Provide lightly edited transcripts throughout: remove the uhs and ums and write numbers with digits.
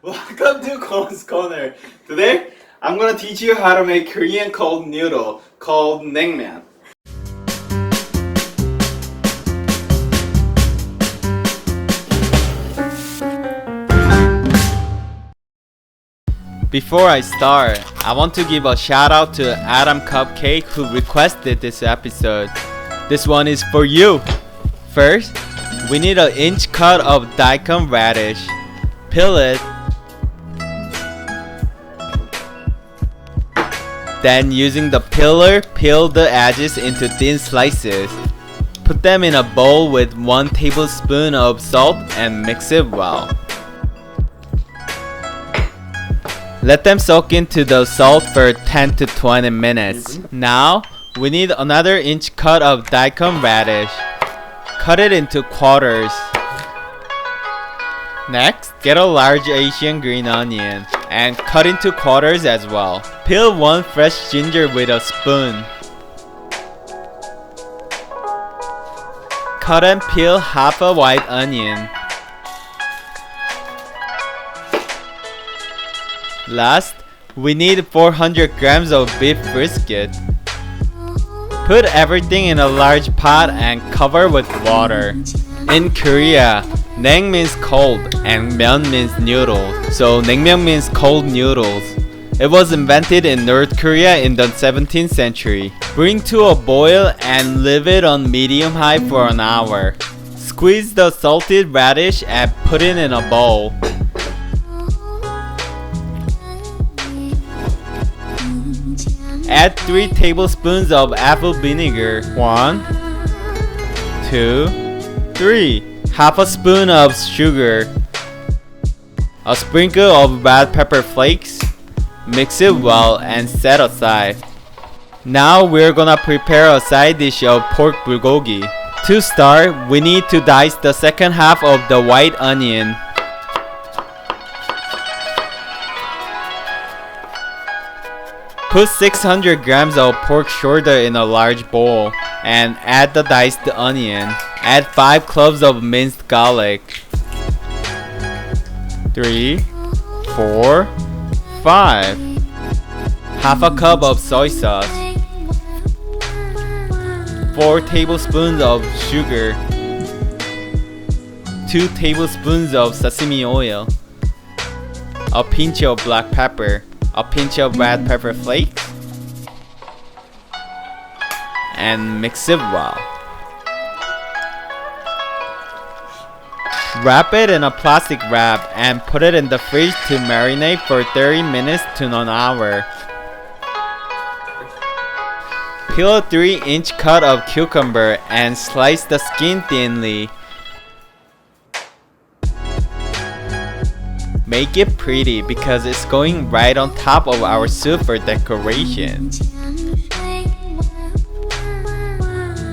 Welcome to Kwon's Corner. Today, I'm gonna teach you how to make Korean cold noodle called Naengmyeon. Before I start, I want to give a shout out to Adam Cupcake who requested this episode. This one is for you. First, we need an inch cut of Daikon radish. Peel it. Then using the peeler, peel the edges into thin slices. Put them in a bowl with 1 tablespoon of salt and mix it well. Let them soak into the salt for 10 to 20 minutes. Now, we need another inch cut of Daikon radish. Cut it into quarters. Next, get a large Asian green onion and cut into quarters as well. Peel 1 fresh ginger with a spoon. Cut and peel half a white onion. Last, we need 400 grams of beef brisket. Put everything in a large pot and cover with water. In Korea, naeng means cold and myeon means noodle, so naengmyeon means cold noodles. It was invented in North Korea in the 17th century. Bring to a boil and leave it on medium-high for an hour. Squeeze the salted radish and put it in a bowl. Add 3 tablespoons of apple vinegar. 1, 2, 3. Half a spoon of sugar. A sprinkle of red pepper flakes. Mix it well and set aside. Now we're gonna prepare a side dish of pork bulgogi. To start, we need to dice the second half of the white onion. Put 600 grams of pork shoulder in a large bowl and add the diced onion. Add 5 cloves of minced garlic. 3, 4, 5. Half a cup of soy sauce. 4 tablespoons of sugar. 2 tablespoons of sesame oil. A pinch of black pepper. A pinch of red pepper flakes, and mix it well. Wrap it in a plastic wrap and put it in the fridge to marinate for 30 minutes to an hour. Peel a 3-inch cut of cucumber and slice the skin thinly. Make it pretty because it's going right on top of our soup for decoration.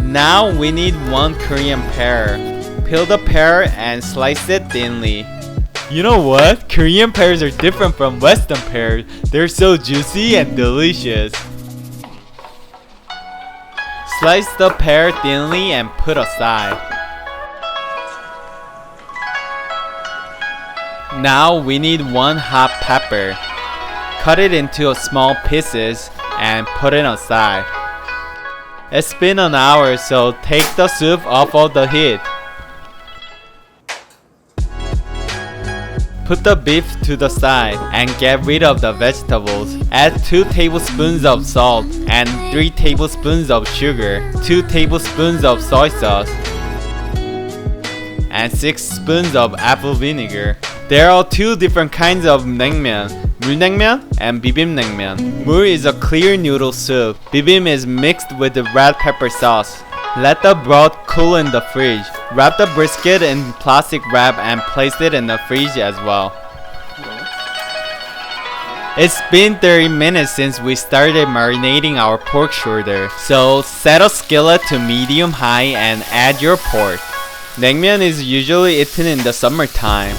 Now we need 1 Korean pear. Peel the pear and slice it thinly. You know what? Korean pears are different from Western pears. They're so juicy and delicious. Slice the pear thinly and put aside. Now we need 1 hot pepper. Cut it into small pieces and put it aside. It's been an hour, so take the soup off of the heat. Put the beef to the side and get rid of the vegetables. Add 2 tablespoons of salt and 3 tablespoons of sugar, 2 tablespoons of soy sauce, and 6 spoons of apple vinegar. There are 2 different kinds of naengmyeon, 물냉면 and bibimbap. Mul is a clear noodle soup. Bibim is mixed with the red pepper sauce. Let the broth cool in the fridge. Wrap the brisket in plastic wrap and place it in the fridge as well. It's been 30 minutes since we started marinating our pork shoulder, so set a skillet to medium-high and add your pork. Naengmyeon is usually eaten in the summertime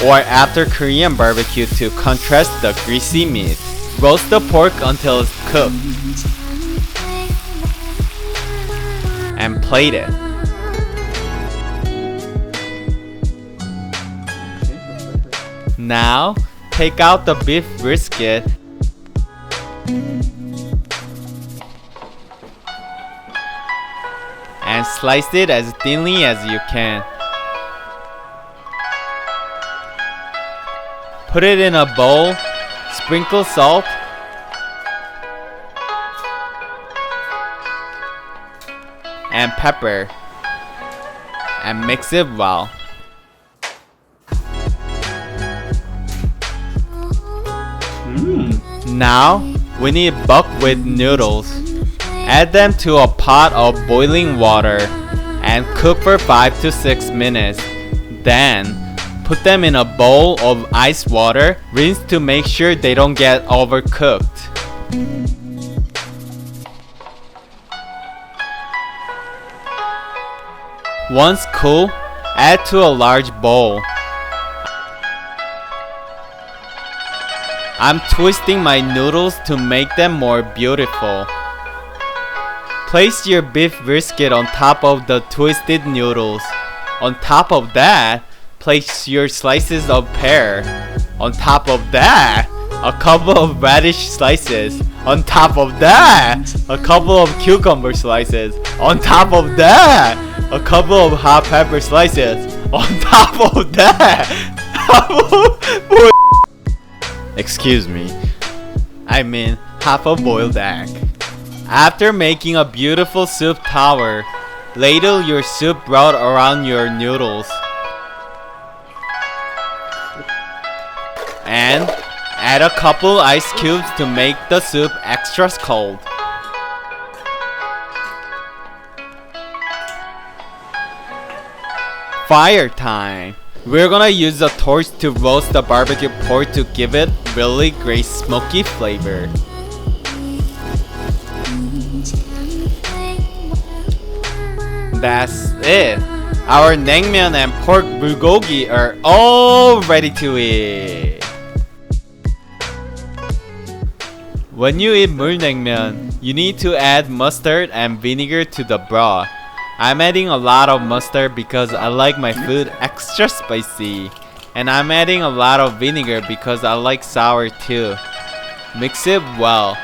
or after Korean barbecue to contrast the greasy meat. Roast the pork until it's cooked and plate it. Now, take out the beef brisket and slice it as thinly as you can. Put it in a bowl, sprinkle salt, and pepper, and mix it well. Now we need buckwheat noodles. Add them to a pot of boiling water and cook for 5 to 6 minutes. Then put them in a bowl of ice water. Rinse to make sure they don't get overcooked. Once cool, add to a large bowl. I'm twisting my noodles to make them more beautiful. Place your beef brisket on top of the twisted noodles. On top of that, place your slices of pear. On top of that, a couple of radish slices. On top of that, a couple of cucumber slices. On top of that, a couple of hot pepper slices. On top of that, excuse me, I mean half a boiled egg. After making a beautiful soup tower, ladle your soup broth around your noodles and add a couple ice cubes to make the soup extra cold. Fire time! We're gonna use the torch to roast the barbecue pork to give it really great smoky flavor. That's it! Our naengmyeon and pork bulgogi are all ready to eat! When you eat 물냉면, you need to add mustard and vinegar to the broth. I'm adding a lot of mustard because I like my food extra spicy. And I'm adding a lot of vinegar because I like sour too. Mix it well.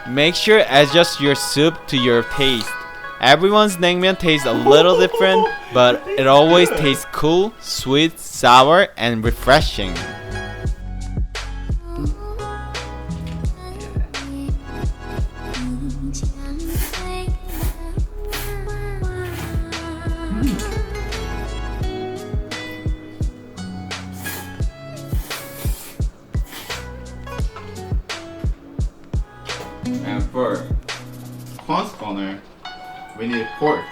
Make sure adjust your soup to your taste. Everyone's naengmyeon tastes a little different, but it always tastes cool, sweet, sour, and refreshing. And for Kwon spawner, we need pork.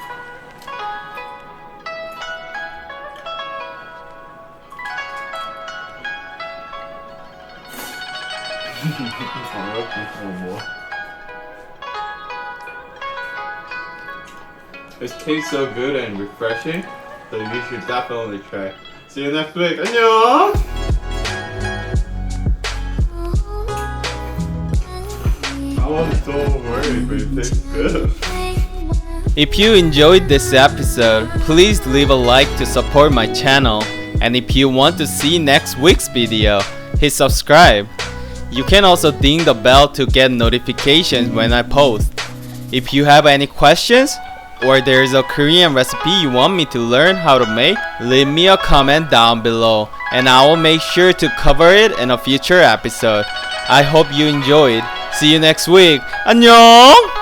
It tastes so good and refreshing, so you should definitely try. See you next week. 안녕! I was so worried, but it tastes good. If you enjoyed this episode, please leave a like to support my channel. And if you want to see next week's video, hit subscribe. You can also ding the bell to get notifications when I post. If you have any questions, or there is a Korean recipe you want me to learn how to make, leave me a comment down below and I will make sure to cover it in a future episode. I hope you enjoyed. See you next week. 안녕!